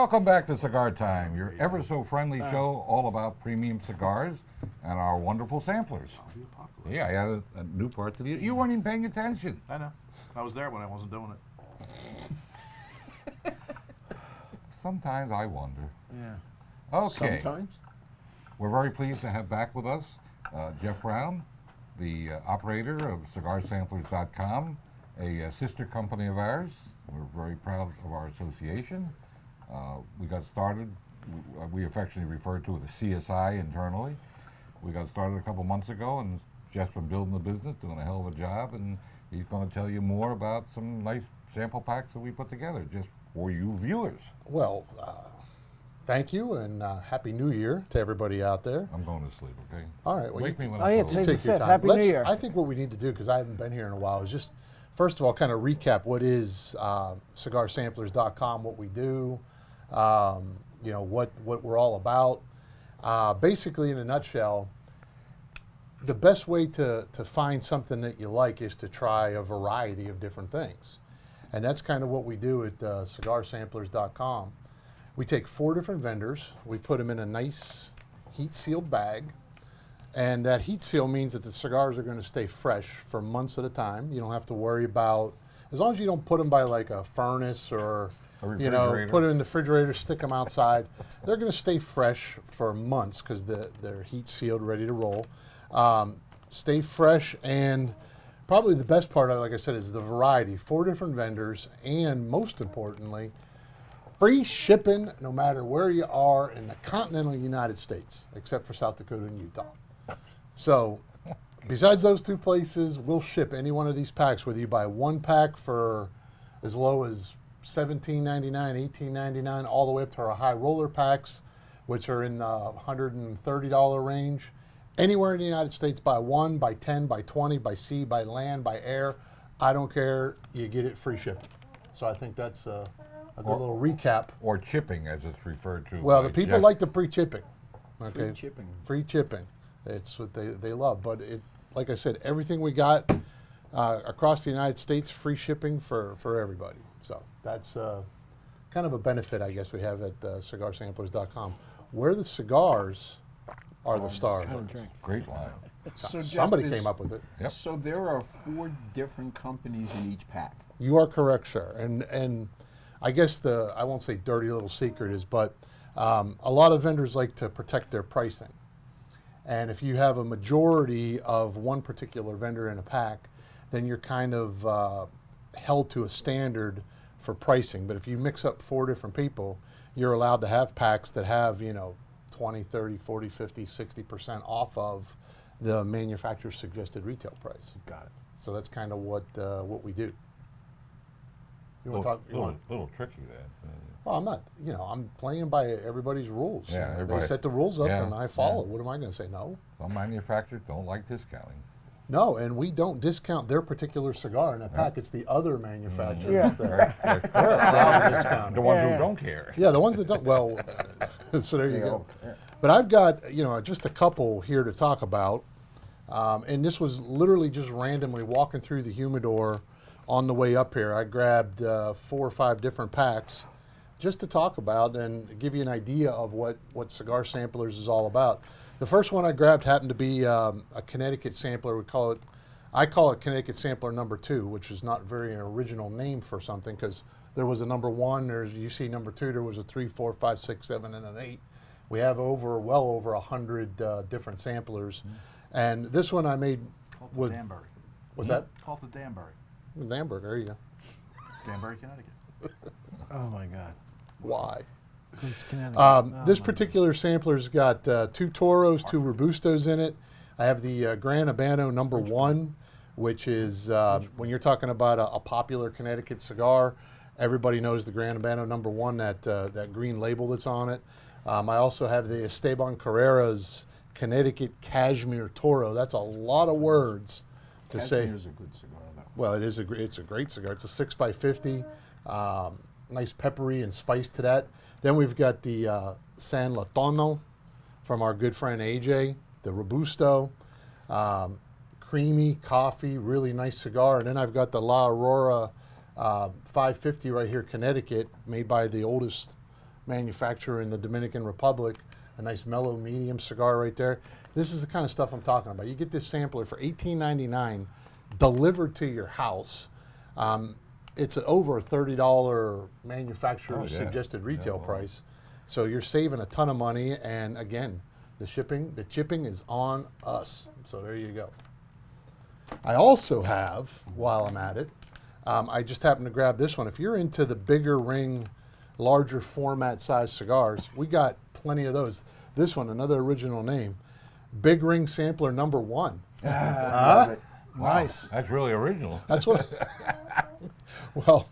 Welcome back to Cigar Time, your ever so friendly show all about premium cigars and our wonderful samplers. Yeah, I added a new part to the. You weren't even paying attention. I know. I was there when I wasn't doing it. Sometimes I wonder. Yeah. Okay. Sometimes. We're very pleased to have back with us Jeff Brown, the operator of CigarSamplers.com, a sister company of ours. We're very proud of our association. We got started, we affectionately refer to it as CSI internally. We got started a couple months ago, and Jeff's been building the business, doing a hell of a job, and he's going to tell you more about some nice sample packs that we put together just for you viewers. Well, thank you, and Happy New Year to everybody out there. I'm going to sleep, okay? All right. Well, Wake me when Oh, I yeah, close. today's the take your 5th. time. Happy New Year. I think what we need to do, because I haven't been here in a while, is just, first of all, kind of recap what is CigarSamplers.com, what we do, you know, what we're all about. Basically, in a nutshell, the best way to find something that you like is to try a variety of different things. And that's kind of what we do at CigarSamplers.com. We take 4 different vendors, we put them in a nice heat-sealed bag, and that heat seal means that the cigars are going to stay fresh for months at a time. You don't have to worry about, as long as you don't put them by like a furnace or, you know, put them in the refrigerator, stick them outside, they're going to stay fresh for months because they're heat sealed, ready to roll. Stay fresh, and probably the best part, like I said, is the variety. 4 different vendors, and most importantly, free shipping no matter where you are in the continental United States, except for South Dakota and Utah. So, besides those 2 places, we'll ship any one of these packs, whether you buy 1 pack for as low as $17.99, $18.99, all the way up to our high roller packs, which are in the $130 range. Anywhere in the United States, buy 1, buy 10, buy 20, by sea, by land, by air. I don't care. You get it free shipping. So I think that's a good little recap. Or chipping, as it's referred to. Well, by the people Jeff. like the free chipping. Okay? Free chipping. Free chipping. It's what they love. But it, like I said, everything we got across the United States, free shipping for everybody. So that's kind of a benefit, I guess, we have at CigarSamplers.com. Where the cigars are the stars. Great line. So Somebody Jeff, came up with it. Yep. So there are 4 different companies in each pack. You are correct, sir. And I guess I won't say dirty little secret is, but a lot of vendors like to protect their pricing. And if you have a majority of one particular vendor in a pack, then you're kind of held to a standard for pricing. But if you mix up 4 different people, you're allowed to have packs that have, you know, 20, 30, 40, 50, 60% off of the manufacturer's suggested retail price. Got it. So that's kind of what we do. You want Little, to talk? You little, want? little tricky that. Well, I'm not. You know, I'm playing by everybody's rules. Yeah, They everybody- set the rules up, yeah, and I follow. yeah. What am I going to say? No. Some manufacturers don't like discounting. No, and we don't discount their particular cigar in a pack. It's the other manufacturers Yeah. that Right? are discounting. The ones Yeah, who yeah. don't care. Yeah, the ones that don't. Well, so there you go. But I've got, you know, just a couple here to talk about. And this was literally just randomly walking through the humidor on the way up here. I grabbed 4 or 5 different packs just to talk about and give you an idea of what Cigar Samplers is all about. The first one I grabbed happened to be a Connecticut Sampler. I call it Connecticut Sampler number 2, which is not very an original name for something because there was a number 1, you see number 2, there was a 3, 4, 5, 6, 7, and an 8. We have well over 100 different samplers. And this one I made Called with, the Danbury. what's that? Called the Danbury. Danbury, there you go. Danbury, Connecticut. Oh my God. Why? It's Connecticut. This particular sampler's got 2 Toros, 2 Robustos in it. I have the Gran Habano number 1, which is, when you're talking about a popular Connecticut cigar, everybody knows the Gran Habano number 1, that green label that's on it. I also have the Esteban Carreras Connecticut Cashmere Toro. That's a lot of words to say. Cashmere's a good cigar, though. Well, it's a great cigar. It's a 6x50, nice peppery and spice to that. Then we've got the San Latono from our good friend AJ, the Robusto, creamy coffee, really nice cigar. And then I've got the La Aurora 550 right here, Connecticut, made by the oldest manufacturer in the Dominican Republic. A nice mellow medium cigar right there. This is the kind of stuff I'm talking about. You get this sampler for $18.99 delivered to your house. It's over a $30 manufacturer's suggested retail price. So you're saving a ton of money, and again, the chipping is on us. So there you go. I also have, while I'm at it, I just happened to grab this one. If you're into the bigger ring, larger format size cigars, we got plenty of those. This one, another original name, Big Ring Sampler number 1. Nice. That's really original. That's what. Well,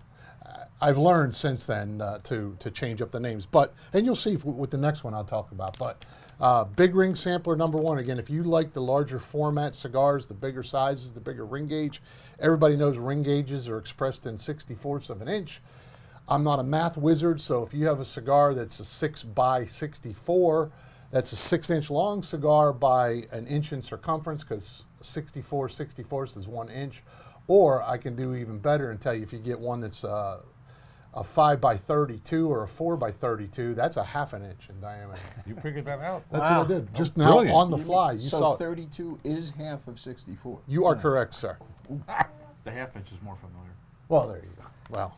I've learned since then to change up the names, and you'll see with the next one I'll talk about. But Big Ring Sampler number 1. Again, if you like the larger format cigars, the bigger sizes, the bigger ring gauge, everybody knows ring gauges are expressed in 64ths of an inch. I'm not a math wizard, so if you have a cigar that's a 6 by 64, that's a 6-inch long cigar by an inch in circumference, because 64 64ths is 1 inch. Or I can do even better and tell you, if you get one that's a 5 by 32 or a 4 by 32, that's a ½ an inch in diameter. You figured that out? That's what I did just now brilliant. on the fly. You so saw it. 32 is half of 64. You are correct, sir. The ½ inch is more familiar. Well, there you go. Well,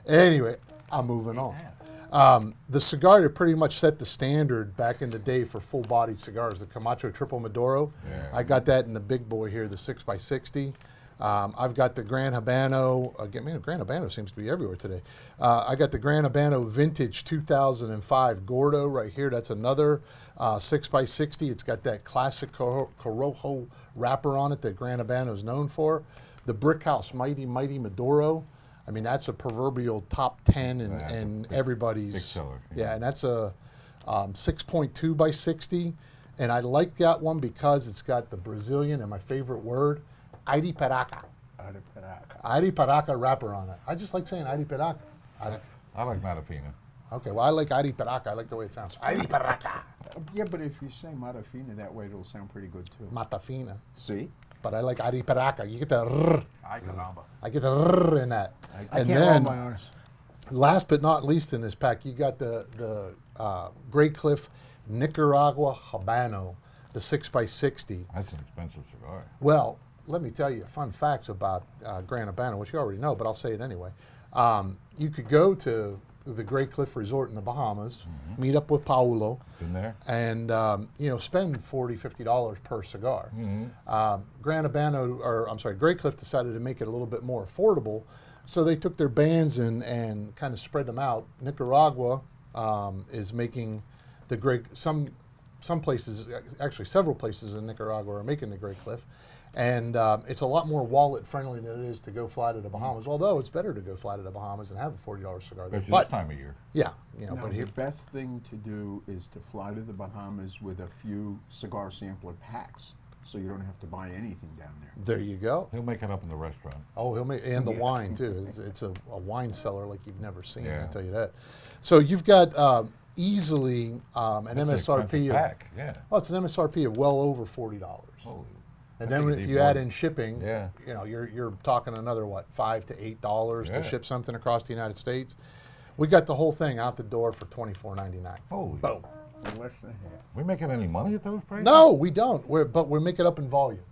anyway, I'm moving on. The cigar that pretty much set the standard back in the day for full-bodied cigars, the Camacho Triple Maduro. Yeah. I got that in the big boy here, the 6 by 60. I've got the Gran Habano. Again, man, Gran Habano seems to be everywhere today. I got the Gran Habano Vintage 2005 Gordo right here. That's another 6 by 60. It's got that classic Corojo wrapper on it that Gran Habano is known for. The Brickhouse Mighty Maduro. I mean, that's a proverbial top 10 in everybody's. big seller, Yeah, and that's a 6.2 by 60. And I like that one because it's got the Brazilian, and my favorite word, Aripiraca. Aripiraca wrapper on it. I just like saying Aripiraca. I like Matafina. Okay, well, I like Aripiraca. I like the way it sounds. Aripiraca. Yeah, but if you say Marafina that way, it'll sound pretty good too. Matafina. See? But I like Aripiraca. You get the rrr. Ay, caramba. I get the rrr in that. I And can't roll then, my R's. last but not least in this pack, you got the Great Cliff Nicaragua Habano, the 6 by 60. That's an expensive cigar. Well, let me tell you fun facts about Gran Habano, which you already know, but I'll say it anyway. You could go to the Great Cliff Resort in the Bahamas, meet up with Paulo, Been there? and spend $40, $50 per cigar. Gran Habano, or I'm sorry, Great Cliff decided to make it a little bit more affordable, so they took their bands and kind of spread them out. Nicaragua is making the some places, actually several places in Nicaragua are making the Great Cliff. And it's a lot more wallet friendly than it is to go fly to the Bahamas. Although it's better to go fly to the Bahamas and have a $40 cigar there. Especially But this time of year. yeah, No, but the here, best thing to do is to fly to the Bahamas with a few cigar sampler packs, so you don't have to buy anything down there. there you go. He'll make it up in the restaurant. Oh, he'll make and the wine too. It's a wine cellar like you've never seen. Yeah. I'll tell you that. So you've got easily an That's an MSRP expensive of pack. Yeah. well, it's an MSRP of well over $40. Holy. And I then think if it'd you be add more. in shipping, Yeah. you're talking another what, $5 to $8 Yeah. to ship something across the United States. We got the whole thing out the door for $24.99. Holy. Boom. Less than half. We making any money at those prices? No, we don't. But we make it up in volume.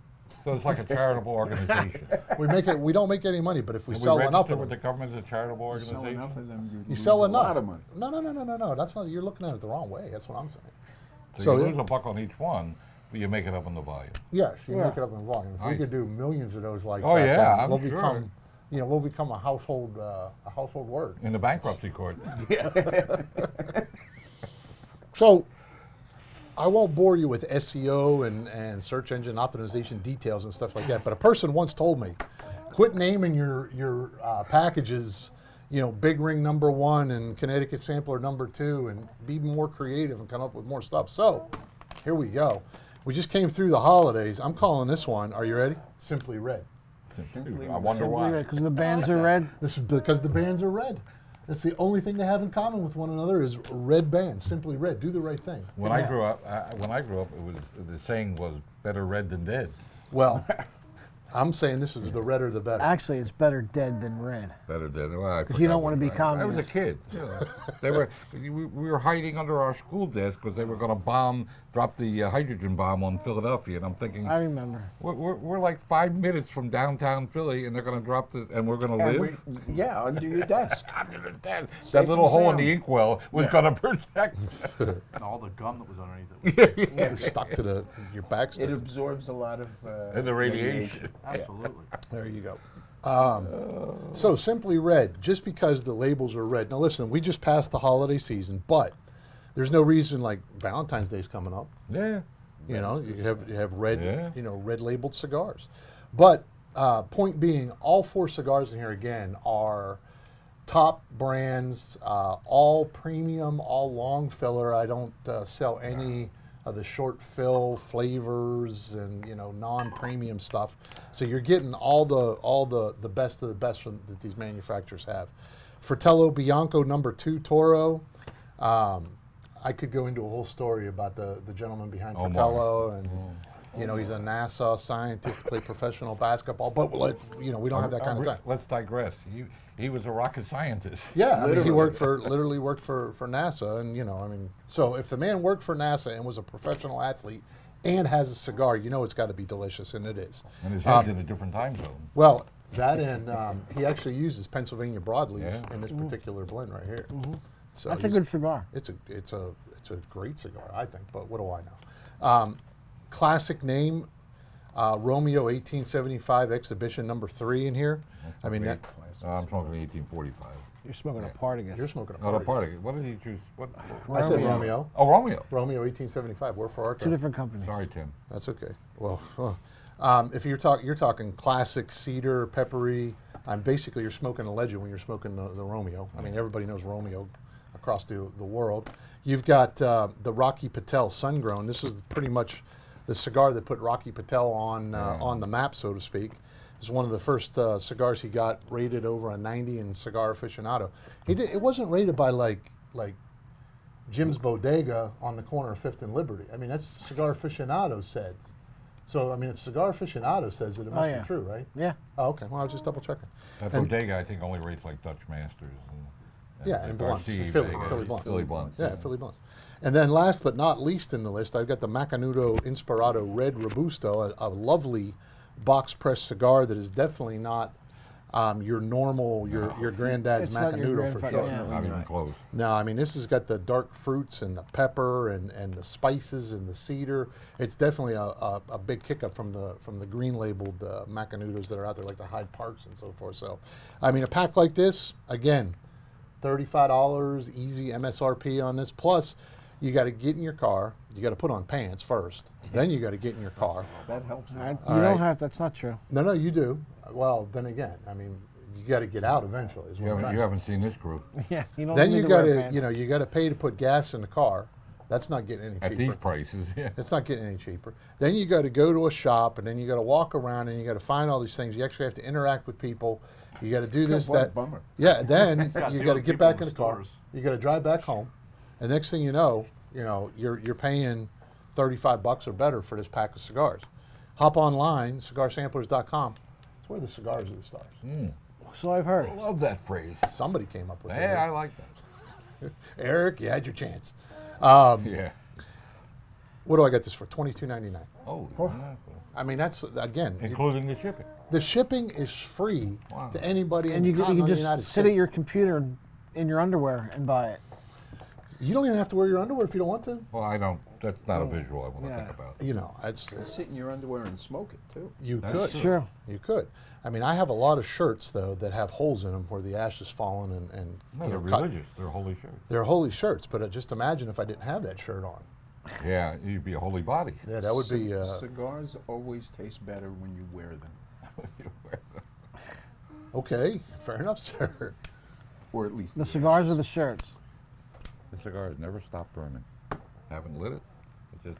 So it's like a charitable organization. We don't make any money, but if we And sell we enough register of with them, the government as a charitable You sell organization. enough of them, you you lose sell a enough. lot of money. No. That's not. You're looking at it the wrong way. That's what I'm saying. So you lose a buck on each one, but you make it up in the volume. Yes, you Yeah. make it up in volume. If we Nice. could do millions of those like Oh, that, yeah, then I'm we'll sure. become, we'll become a household word. In the bankruptcy court. So, I won't bore you with SEO and search engine optimization details and stuff like that. But a person once told me, quit naming your packages, Big Ring number 1 and Connecticut Sampler number 2, and be more creative and come up with more stuff. So, here we go. We just came through the holidays. I'm calling this one. Are you ready? Simply Red. I wonder why. Because the bands are red. This is because the bands are red. That's the only thing they have in common with one another is red bands. Simply Red. Do the right thing. When I grew up, it was the saying was better red than dead. Well, I'm saying this is the redder the better. Actually, it's better dead than red. Better than well, 'Cause you don't wanna be I was a communist. kid. You know. we were hiding under our school desk because they were going to drop the hydrogen bomb on Philadelphia, and I'm thinking, I remember. we're like 5 minutes from downtown Philly, and they're going to drop this, and we're going to And live. yeah, under your desk. That Safe little and hole in sound. the inkwell was going to protect. And all the gum that was underneath it. It's stuck to your back. It absorbs a lot of And the radiation. Absolutely. There you go. So Simply Red, just because the labels are red. Now listen, we just passed the holiday season, but there's no reason like Valentine's Day's coming up. Yeah. You know, you have red, Yeah. red labeled cigars. But point being, all 4 cigars in here again are top brands, all premium, all long filler. I don't sell any of the short fill flavors and non-premium stuff. So you're getting all the best of the best that these manufacturers have. Fratello Bianco #2 Toro. I could go into a whole story about the gentleman behind Oh, my. Fratello, and he's a NASA scientist, played professional basketball. But we don't have that kind of time. Let's digress. He was a rocket scientist. Yeah, I mean, he literally worked for NASA, and so if the man worked for NASA and was a professional athlete and has a cigar, it's got to be delicious, and it is. And his head's in a different time zone. Well, that and he actually uses Pennsylvania broadleaf Yeah. in this particular blend right here. So That's a he's- good cigar. It's a great cigar, I think. But what do I know? Classic name, Romeo 1875 Exhibition #3 in here. I mean, that, I'm smoking 1845. You're smoking a Partagas. you're smoking a Not a party. party. What did he choose? What? I said Romeo. Romeo. Oh, Romeo. Romeo 1875. We're for our Two time. different companies. Sorry, Tim. That's okay. Well, if you're talking classic cedar, peppery. Basically, you're smoking a legend when you're smoking the Romeo. I mean, everybody knows Romeo across the world. You've got the Rocky Patel Sun Grown. This is pretty much the cigar that put Rocky Patel on the map, so to speak. It's one of the first cigars he got rated over a 90 in Cigar Aficionado. It wasn't rated by like Jim's Bodega on the corner of 5th and Liberty. I mean, that's Cigar Aficionado said. So, I mean, if Cigar Aficionado says it, it must yeah. be true, right? Yeah. Oh, okay. Well, I was just double checking. That And- bodega, I think, only rates like Dutch Masters. Yeah, and blunts. Garcia, Philly Vega, blunts. Philly blunts. Yeah, Philly blunts. And then last but not least in the list, I've got the Macanudo Inspirato Red Robusto, a lovely box press cigar that is definitely not your normal, your granddad's It's not your Macanudo for grandfather, sure. yeah. Not even close. No, I mean, this has got the dark fruits and the pepper and the spices and the cedar. It's definitely a big kick up from the green labeled Macanudos that are out there, like the Hyde Parks and so forth. So, I mean, a pack like this, again, $35, easy MSRP on this. Plus, you got to get in your car. You got to put on pants first. Then you got to get in your car. That helps. You All don't right. have. That's not true. No, you do. Well, then again, I mean, you got to get out eventually. Is what I'm trying You to say. haven't seen this group. Yeah. You don't Then need you to got wear to, pants. you got to pay to put gas in the car. That's not getting any At cheaper. these prices, yeah. It's not getting any cheaper. Then you got to go to a shop, and then you got to walk around, and you got to find all these things. You actually have to interact with people. You got to do this, What a that. bummer. Yeah. Then Gotta you deal got to with get people back in in the car. stores. You got to drive back home, and next thing you know, you're paying $35 or better for this pack of cigars. Hop online, cigarsamplers.com. It's where the cigars are the stars. So I've heard. I love that phrase. Somebody came up with Hey, it. I like that. Eric, you had your chance. Yeah. What do I get this for? $22.99. Oh, I mean, that's again. including the shipping. The shipping is free Wow. to anybody in And you the can United just sit States. at your computer in your underwear and buy it. You don't even have to wear your underwear if you don't want to. Well, I don't. That's not a visual I want to Yeah. think about. It's Sit in your underwear and smoke it too. you That's could. True. You could. I mean, I have a lot of shirts though that have holes in them where the ash has fallen and No, you they're know, cut. religious. They're holy shirts. They're holy shirts, but just imagine if I didn't have that shirt on. Yeah, you'd be a holy body. Yeah, that would be. Cigars always taste better when you wear them, Okay, fair enough, sir. or at least The cigars or the shirts. The cigar has never stopped burning. Haven't lit it. It just.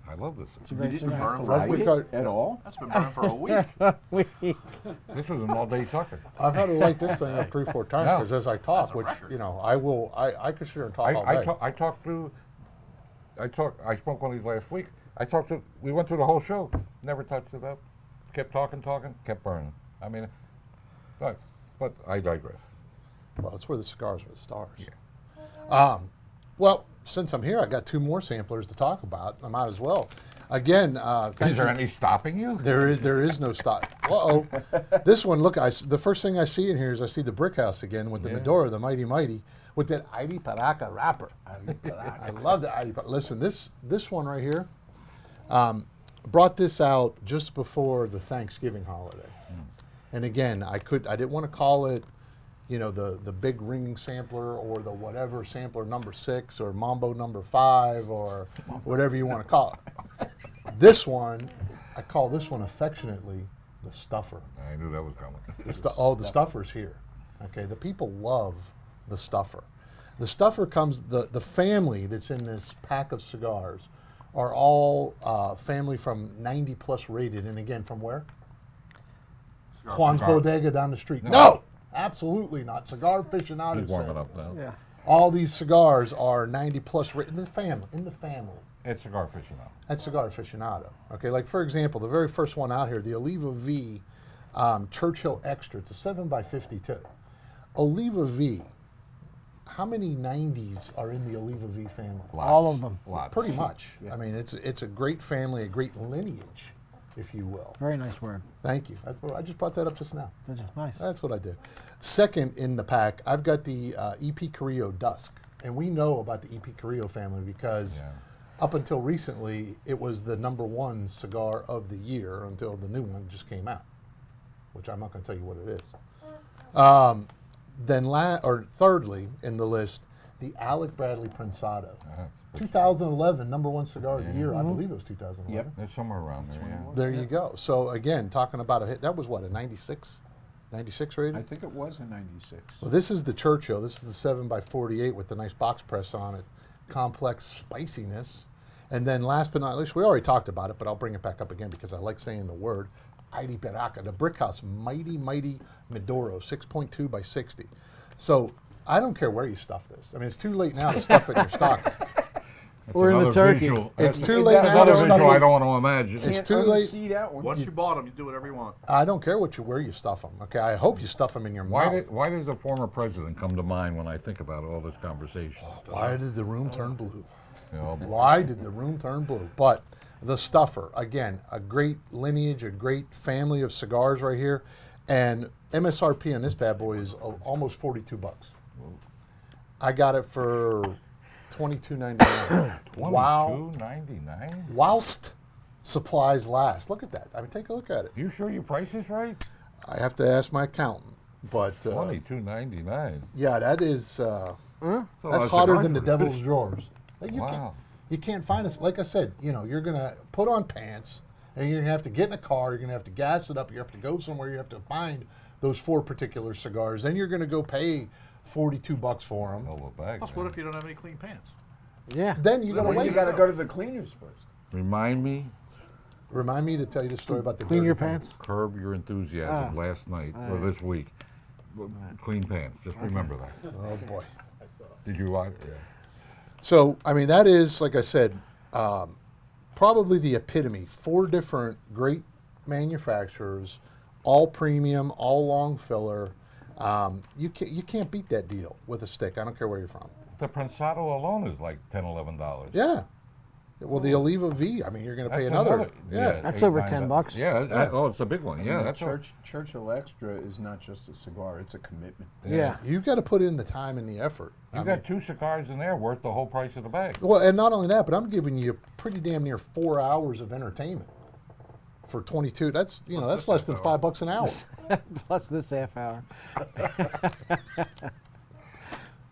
I love this. It's a You great didn't cigar. burn for Right, a we week? got- at all. That's been burning for a week. This was an all-day sucker. I've had to light this thing up 3-4 times No. because as I talk, That's a which record. I could sit here and talk all day. I smoked one of these last week. We went through the whole show. Never touched it up. kept talking, kept burning. I mean, but I digress. Well, it's where the cigars are the stars. Well, since I'm here, I got 2 more samplers to talk about. I might as well. Again, Is there any stopping you? There is no stop. Uh-oh. This one, look, the first thing I see in here is I see the brick house again with the Medora, the Mighty Mighty, with that Ivy Paraca wrapper. I love the Ivy Paraca. Listen, this one right here, brought this out just before the Thanksgiving holiday. And again, I didn't want to call it, the big ringing sampler or the whatever sampler number 6 or Mambo number 5 or whatever you want to call it. This one, I call this one affectionately the stuffer. I knew that was coming. The stuffer's here. Okay, the people love the stuffer. The stuffer comes, the family that's in this pack of cigars are all family from 90 plus rated. And again, from where? Juan's Bodega down the street. No, absolutely not. Cigar aficionado. He's warming up now. Yeah. All these cigars are 90 plus rated in the family. It's cigar aficionado. That's Cigar Aficionado. Okay, like for example, the very first one out here, the Oliva V Churchill Extra. It's a 7x52. Oliva V. How many 90s are in the Oliva V family? Lots. All of them. Lots. Pretty much. I mean, it's a great family, a great lineage, if you will. Very nice word. Thank you. I just brought that up just now. Did you? Nice. That's what I did. Second in the pack, I've got the EP Carrillo Dusk. And we know about the EP Carrillo family because up until recently, it was the #1 cigar of the year until the new one just came out, which I'm not going to tell you what it is. Then thirdly in the list, the Alec Bradley Prensado. 2011 #1 cigar of the year. I believe it was 2011. Yep. There's somewhere around there, yeah. There you go. So again, talking about a hit, that was what, a 96 rating? I think it was a 96. Well, this is the Churchill. This is the 7x48 with the nice box press on it. Complex spiciness. And then last but not least, we already talked about it, but I'll bring it back up again because I like saying the word. Ivy Paraca, the Brick House Mighty Mighty Medoro, 6.2 by 60. So I don't care where you stuff this. I mean, it's too late now to stuff it in your stocking. Or in the Another turkey. visual. It's That's too late now another to stuff visual I it. don't want to imagine. It's Can't too late. unsee that one. Once you bought them, you do whatever you want. I don't care where you stuff them. Okay, I hope you stuff them in your mouth. Why does a former president come to mind when I think about all this conversation? Why did the room turn blue? You know, Why did the room turn blue? But the stuffer, again, a great lineage, a great family of cigars right here. And MSRP on this bad boy is almost 42 bucks. I got it for $22.99. Wow. $22.99? Whilst supplies last. Look at that. I mean, take a look at it. You sure your price is right? I have to ask my accountant. But $22.99. yeah, that is That's a lot that's of hotter cigars than the for devil's this. drawers. Like, Wow. You can't find us. Like I said, you're gonna put on pants, and you're gonna have to get in a car. You're gonna have to gas it up. You have to go somewhere. You have to find those 4 particular cigars. Then you're gonna go pay $42 for them. Hell of a bag. Plus, what if you don't have any clean pants? Yeah. Then you gotta Well, wait. you got to go to the cleaners first. Remind me, Remind me to tell you the story about the Clean dirty your pants. pants. curb your enthusiasm last night or this week. Clean pants. Just remember that. Oh boy. Did you watch? Yeah. So, I mean, that is, like I said, probably the epitome. 4 different great manufacturers, all premium, all long filler. You can't beat that deal with a stick. I don't care where you're from. The Prensado alone is like $10, $11. Yeah. Well, the Oliva V, I mean, you're going to pay That's another. Yeah. That's $8, over $9. $10. Yeah. Oh, it's a big one. Yeah. And That's the Churchill Extra is not just a cigar; it's a commitment. Yeah. You've got to put in the time and the effort. You got 2 cigars in there worth the whole price of the bag. Well, and not only that, but I'm giving you pretty damn near 4 hours of entertainment for 22. That's that's less than $5 an hour. Plus this half hour.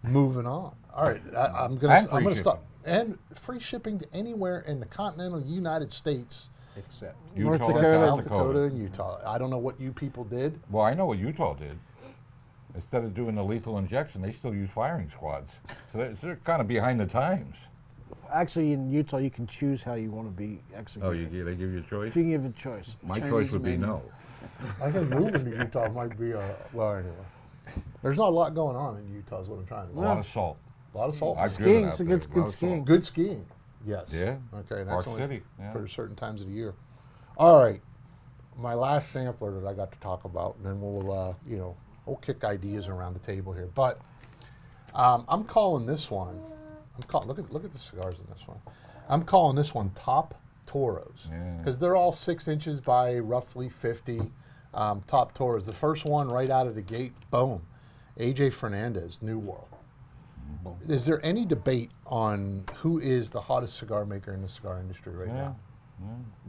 Moving on. All right, I'm And gonna free stop. And free shipping to anywhere in the continental United States, Except North Utah, Dakota. South Dakota, and Utah. I don't know what you people did. Well, I know what Utah did. Instead of doing the lethal injection, they still use firing squads. So they're kind of behind the times. Actually, in Utah, you can choose how you want to be Oh, executed. they give you a choice? You can give a choice. My Chinese choice would be menu. no. I think moving to Utah might be well anyway. There's not a lot going on in Utah, is what I'm trying to A say. lot of salt. A lot of salt. I've Skiing, driven it's out a there. good- A lot good of skiing. salt. Good skiing. Yes. Yeah. Okay. And Park that's only City. Yeah. for certain times of the year. All right. my last sampler that I got to talk about, and then we'll kick ideas around the table here. But I'm calling this one. Look at the cigars in this one. I'm calling this one Top Toros because they're all 6 inches by roughly 50. Top Toros. The first one right out of the gate, boom, AJ Fernandez, New World. Is there any debate on who is the hottest cigar maker in the cigar industry right now?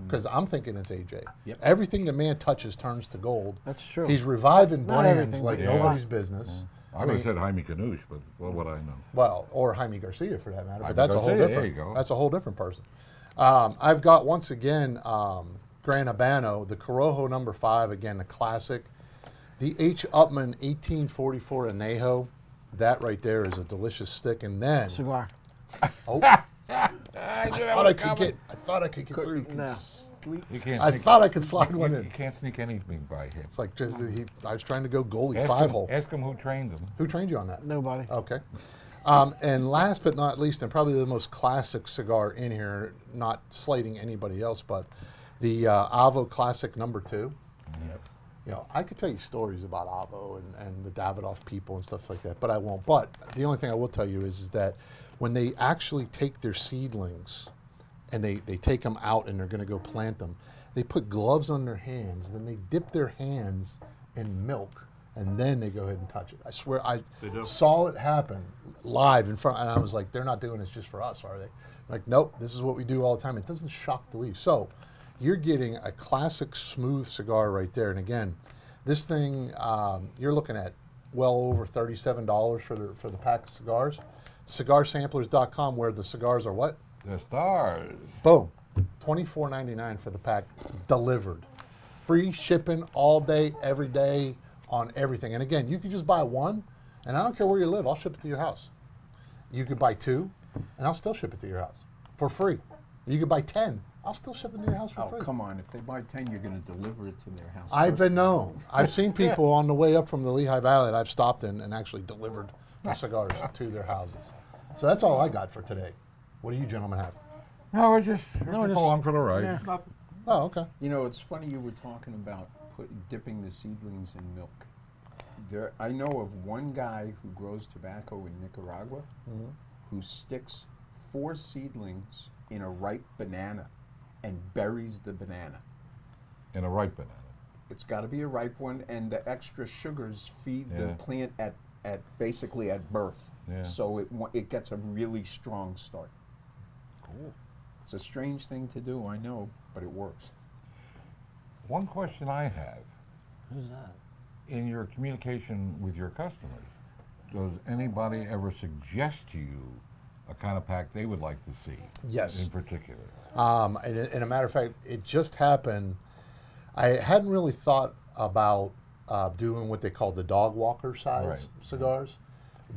Because I'm thinking it's AJ. Yep. Everything the man touches turns to gold. That's true. He's reviving Not brands everything, like but nobody's business. I would have said Jaime Canush, but what would I know? Well, or Jaime Garcia for that matter, Jaime but that's a whole Garcia, different. there you go. That's a whole different person. I've got once again Gran Habano, the Corojo number 5, again a classic. The H. Upman 1844 Anejo, that right there is a delicious stick. And then Cigar. I thought I could get through. No. You can't I sneak- thought I could slide one you in. can't sneak anything by him. It's like just I was trying to go goalie 5-hole. Ask him who trained him. Who trained you on that? Nobody. Okay. And last but not least, and probably the most classic cigar in here, not slating anybody else, but the Avo Classic number 2. Yep. You know, I could tell you stories about Avo and the Davidoff people and stuff like that, but I won't. But the only thing I will tell you is that when they actually take their seedlings and they take them out and they're going to go plant them, they put gloves on their hands, then they dip their hands in milk, and then they go ahead and touch it. I swear, I do. saw it happen live in front, and I was like, they're not doing this just for us, are they? Like, nope, this is what we do all the time. It doesn't shock the leaf. So you're getting a classic smooth cigar right there. And again, this thing, you're looking at well over $37 for the pack of cigars. CigarSamplers.com, where the cigars are what? The stars. Boom. $24.99 for the pack, delivered. Free shipping all day, every day, on everything. And again, you can just buy one, and I don't care where you live, I'll ship it to your house. You could buy 2, and I'll still ship it to your house for free. You could buy 10, I'll still ship it to your house for Oh, free. come on. If they buy 10, you're going to deliver it to their house. I've been personally. known. I've seen people on the way up from the Lehigh Valley that I've stopped in and actually delivered the cigars to their houses. So that's all I got for today. What do you gentlemen have? No, we're just No, just- along for the ride. yeah. Nothing. Oh, okay. You know, it's funny you were talking about dipping the seedlings in milk. I know of one guy who grows tobacco in Nicaragua who sticks 4 seedlings in a ripe banana and buries the banana. In a ripe banana. It's got to be a ripe one, and the extra sugars feed the Yeah. plant at basically at birth. Yeah. So it gets a really strong start. Cool. It's a strange thing to do, I know, but it works. One question I have, Who's that? in your communication with your customers, does anybody ever suggest to you a kind of pack they would like to see? Yes. In particular. And a matter of fact, it just happened. I hadn't really thought about doing what they call the dog walker size Right. cigars,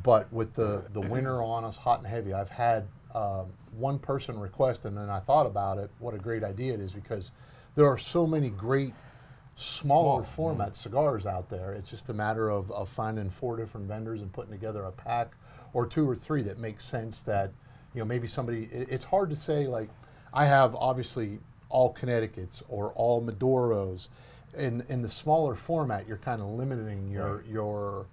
but with the winter on us, hot and heavy, I've had one person request, and then I thought about it. What a great idea it is, because there are so many great smaller format cigars out there. It's just a matter of finding 4 different vendors and putting together a pack or 2 or 3 that makes sense. That, you know, maybe somebody. It's hard to say. Like, I have obviously all Connecticut's or all Maduros. In the smaller format, you're kind of limiting your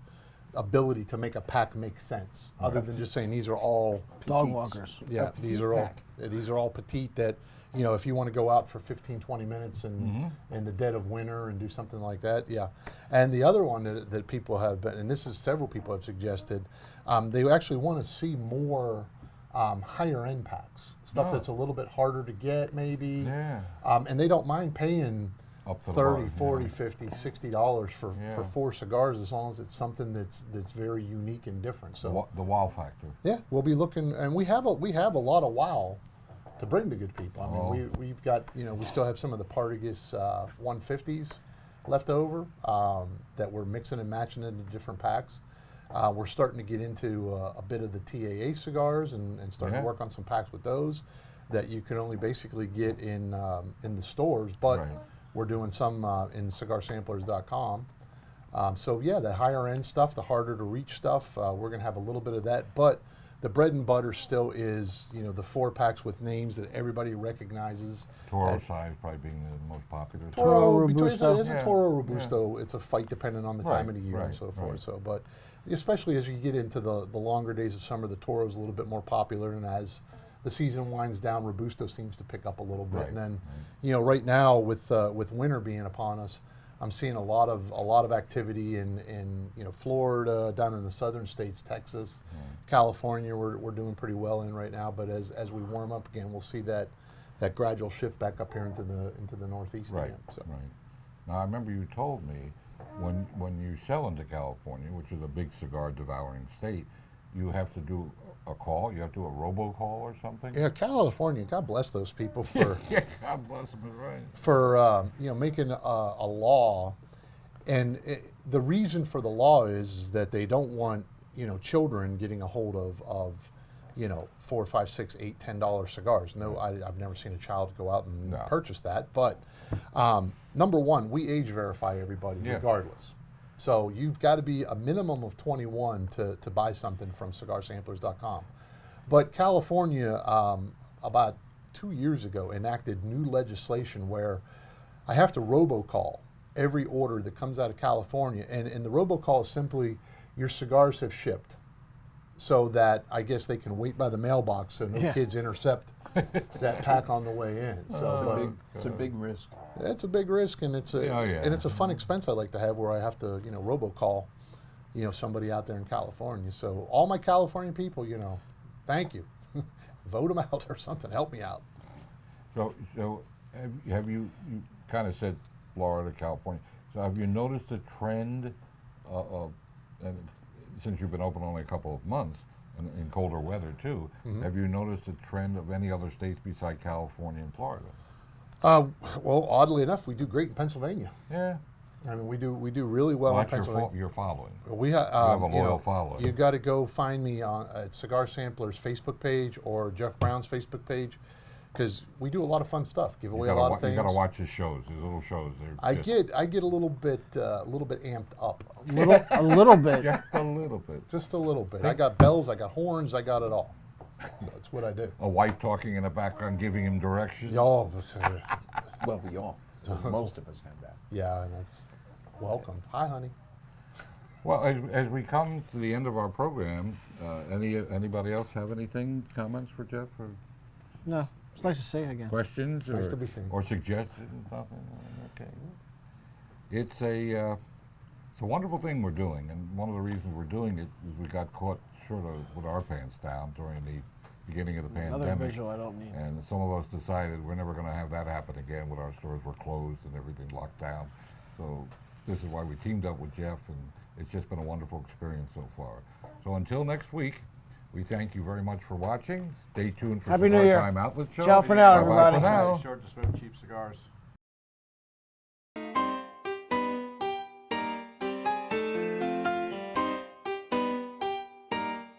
ability to make a pack make sense. Other than just saying these are all Dog Petites. walkers. yeah, A these petite are all pack. these are all petite that, you know, if you want to go out for 15, 20 minutes in the dead of winter and do something like that, yeah. And the other one that people have been, and this is several people have suggested, they actually want to see more higher end packs, stuff Oh. that's a little bit harder to get maybe. Yeah. And they don't mind paying Up to the $30, bar, $40, yeah. $50, $60 for Yeah. 4 cigars, as long as it's something that's very unique and different. So The wow factor. yeah, we'll be looking, and we have a lot of wow to bring to good people. I mean, we've got, you know, we still have some of the Partagas 150s left over that we're mixing and matching into different packs. We're starting to get into a bit of the TAA cigars and starting Yeah. to work on some packs with those that you can only basically get in the stores, but Right. we're doing some in CigarSamplers.com. So yeah, the higher end stuff, the harder to reach stuff, we're going to have a little bit of that. But the bread and butter still is, you know, the 4-packs with names that everybody recognizes. Toro size probably being the most popular. Toro, Between- Robusto. It's a Yeah, Toro Robusto. It's a fight depending on the time Right, of the year and right, so forth. right. So, but especially as you get into the longer days of summer, the Toro's a little bit more popular, and as the season winds down, Robusto seems to pick up a little bit. Right, And then, right. you know, right now with winter being upon us, I'm seeing a lot of activity in you know, Florida, down in the southern states, Texas, California. We're doing pretty well in right now. But as we warm up again, we'll see that gradual shift back up here into the northeast Right, again. So. right. Now, I remember you told me when you sell into California, which is a big cigar devouring state, you have to do a call. You have to do a robocall or something. Yeah, California. God bless those people for Yeah, God bless them. Right. for you know, making a law, and the reason for the law is that they don't want, you know, children getting a hold of you know, $4, $5, $6, $8, $10 cigars. No, I've never seen a child go out and No. purchase that. But number one, we age verify everybody Yeah. regardless. So you've got to be a minimum of 21 to buy something from CigarSamplers.com. But California, about 2 years ago, enacted new legislation where I have to robocall every order that comes out of California. And the robocall is simply, your cigars have shipped. So that I guess they can wait by the mailbox so no Yeah. kids intercept that pack on the way in. So It's a big risk. it's a big risk, and it's a Oh, yeah. and it's a fun expense I like to have where I have to, you know, robocall, you know, somebody out there in California. So all my California people, you know, thank you, vote them out or something, help me out. So have you kind of said Florida, California. So have you noticed a trend of, and since you've been open only a couple of months, and in colder weather too, have you noticed a trend of any other states beside California and Florida? Well, oddly enough, we do great in Pennsylvania. Yeah. I mean, we do really well in That's Pennsylvania. your following. We have have a you know, loyal following. You got to go find me on at Cigar Sampler's Facebook page or Jeff Brown's Facebook page, because we do a lot of fun stuff. Give away a lot of things. You gotta watch his shows, his little shows. They're I just- get a little bit amped up, A little bit. just a little bit. just a little bit. I got bells, I got horns, I got it all. So that's what I do. A wife talking in the background, giving him directions. Y'all, Well, most of us have that. yeah, and that's welcome. Hi, honey. Well, as we come to the end of our program, anybody else have anything, comments for Jeff, or No, it's nice to see you again. questions, Nice or, to be seen. or suggestions? Nothing. Okay. It's a wonderful thing we're doing, and one of the reasons we're doing it is we got caught sort of with our pants down during the beginning of the Another pandemic. visual I don't need. And some of us decided we're never going to have that happen again when our stores were closed and everything locked down. So this is why we teamed up with Jeff, and it's just been a wonderful experience so far. So until next week, we thank you very much for watching. Stay tuned for Happy New Cigar Year. Time Outlet Show. Ciao for now, Bye-bye everybody. For now. Short to smoke cheap cigars.